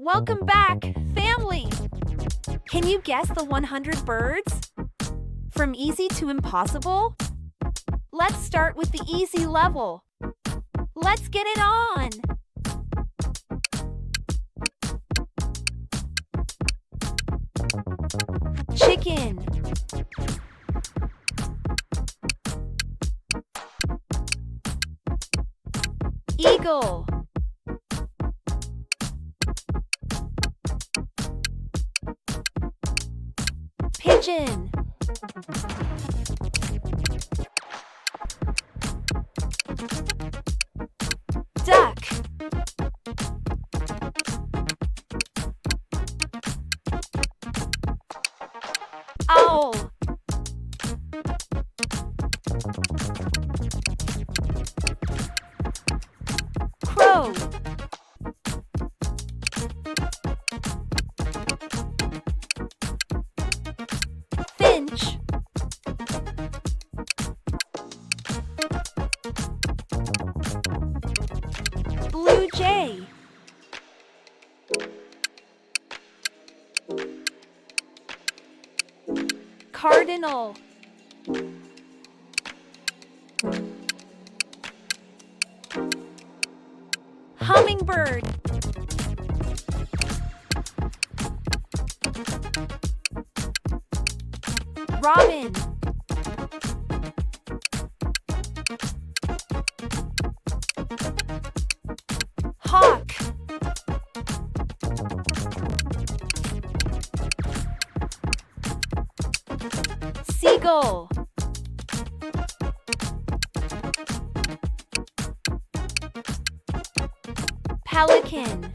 Welcome back, family! Can you guess the 100 birds? From easy to impossible? Let's start with the easy level. Let's get it on! Chicken. Eagle. Pigeon. Duck. Owl. Crow. Finch. Blue jay. Cardinal. Hummingbird. Robin. Hawk. Seagull. Pelican.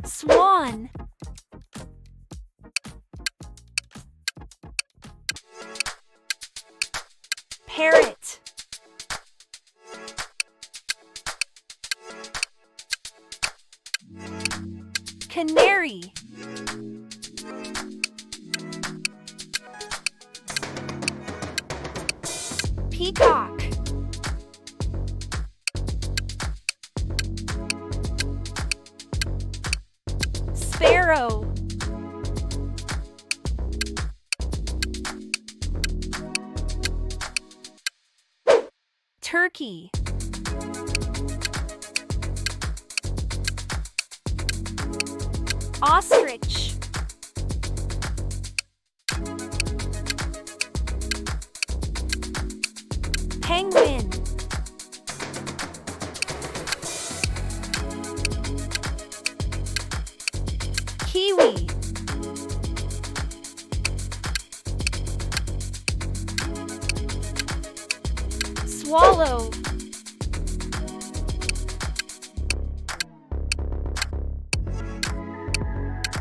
Swan. Parrot. Canary. Peacock. Sparrow. Turkey. Ostrich. Penguin. Kiwi. Swallow.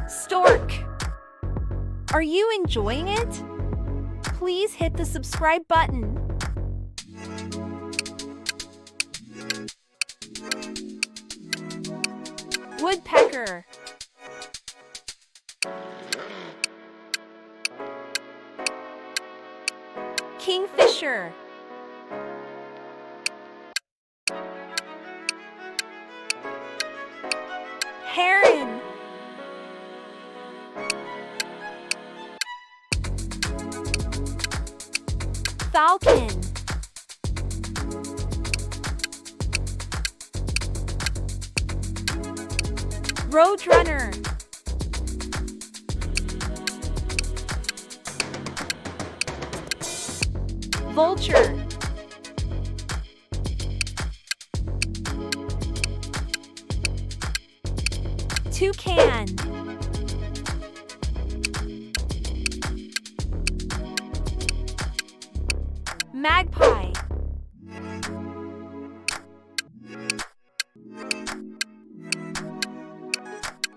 Stork. Are you enjoying it? Please hit the subscribe button. Woodpecker. Kingfisher. Heron. Falcon. Roadrunner. Vulture. Toucan. Magpie.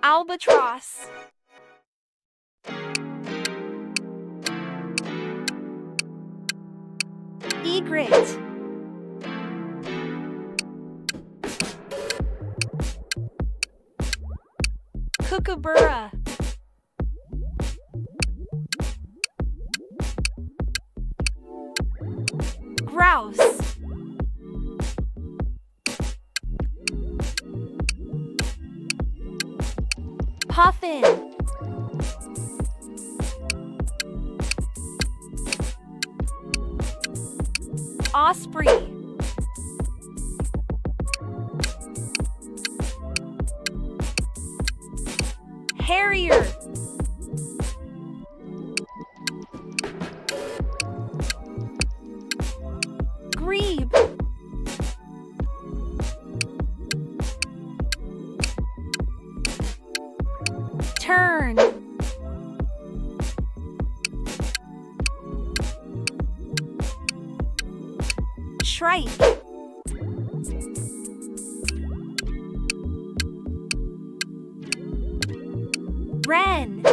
Albatross. Egret. Kookaburra. Grouse. Puffin. Osprey. Harrier. Grebe. Tern. Shrike. Wren.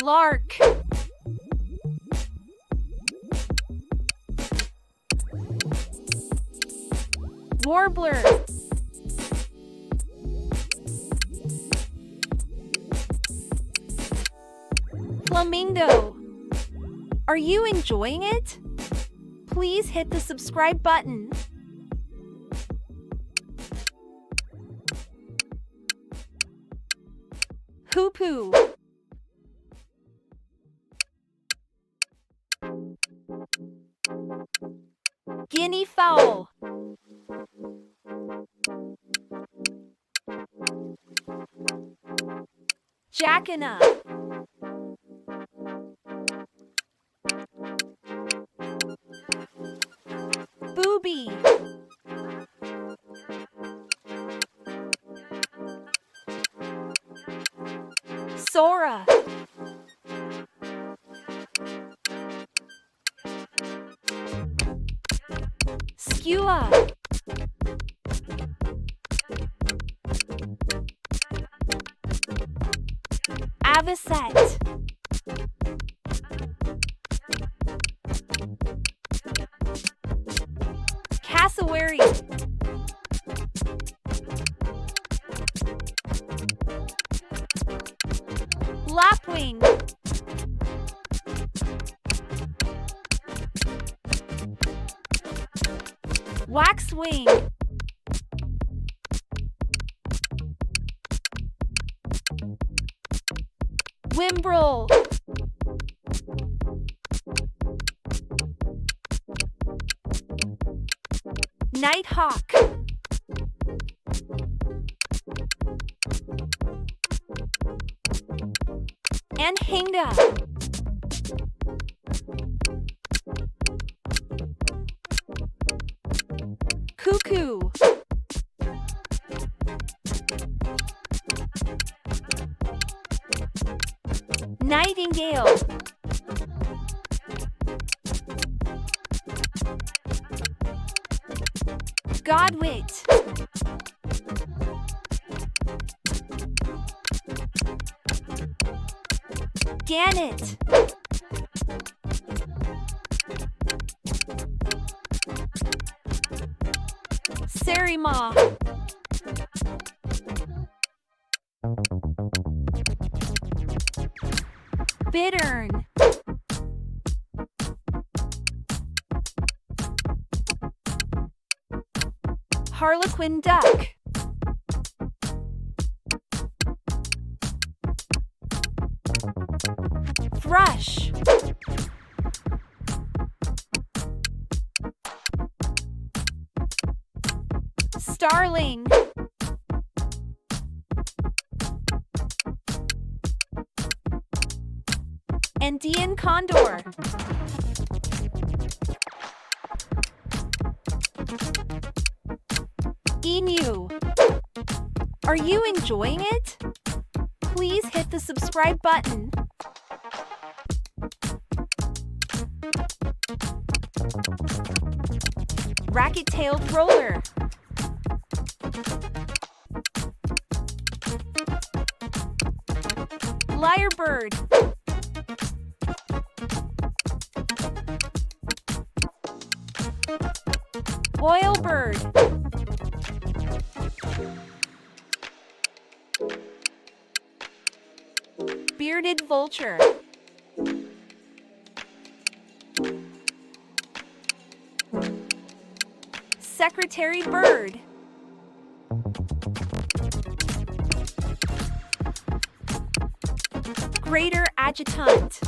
Lark. Warbler. Flamingo. Are you enjoying it? Please hit the subscribe button. Hoopoo. Guinea fowl. Jackanape. Booby. Sora. Skua. Avocet. Cassowary. Lapwing. Waxwing. Whimbrel. Nighthawk. Anhinga. Cuckoo. Nightingale. Godwit. Gannet. Sarima. Bittern. Harlequin duck. Thrush. Starling. Andean condor. Emu. Are you enjoying it? Please hit the subscribe button. Racket-tailed roller. Lyrebird. Oilbird. Bearded vulture. Secretary bird. Greater adjutant.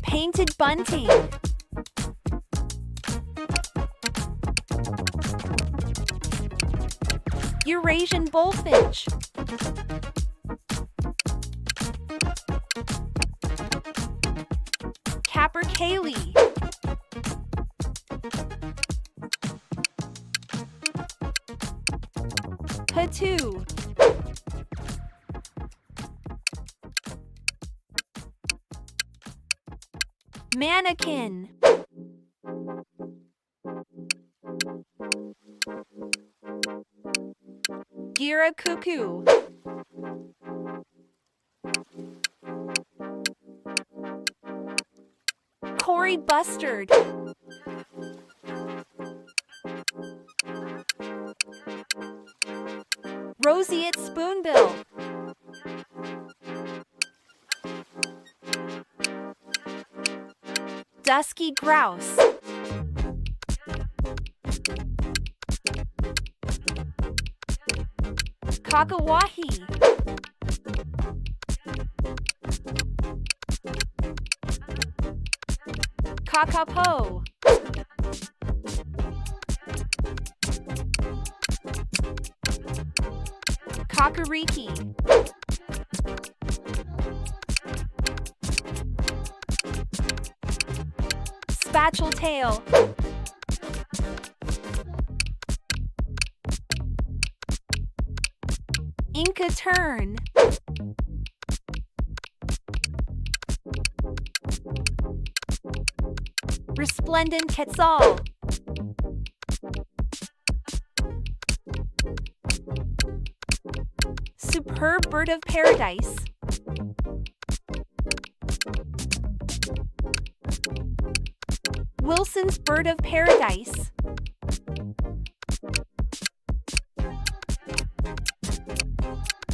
Painted bunting. Eurasian bullfinch. Capercaillie. Patoo. Mannequin. Gira cuckoo. Cory bustard. Roseate spoonbill. Dusky grouse. Kakawahi. Kakapo. Kakariki. Spatule tail. Inca tern. Resplendent quetzal. Superb bird of paradise. Wilson's bird of paradise.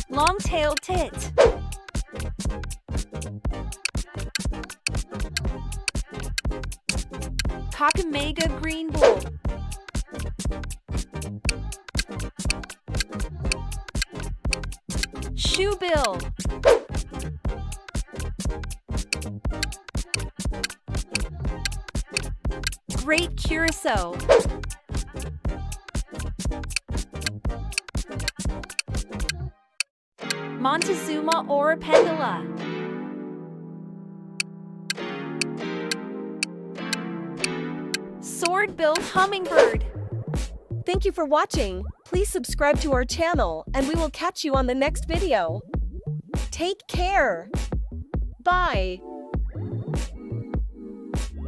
Long-tailed tit. Kakamega green bull. Shoebill. Great curassow. Montezuma oripendula. Sword-billed hummingbird. Thank you for watching. Please subscribe to our channel and we will catch you on the next video. Take care. Bye.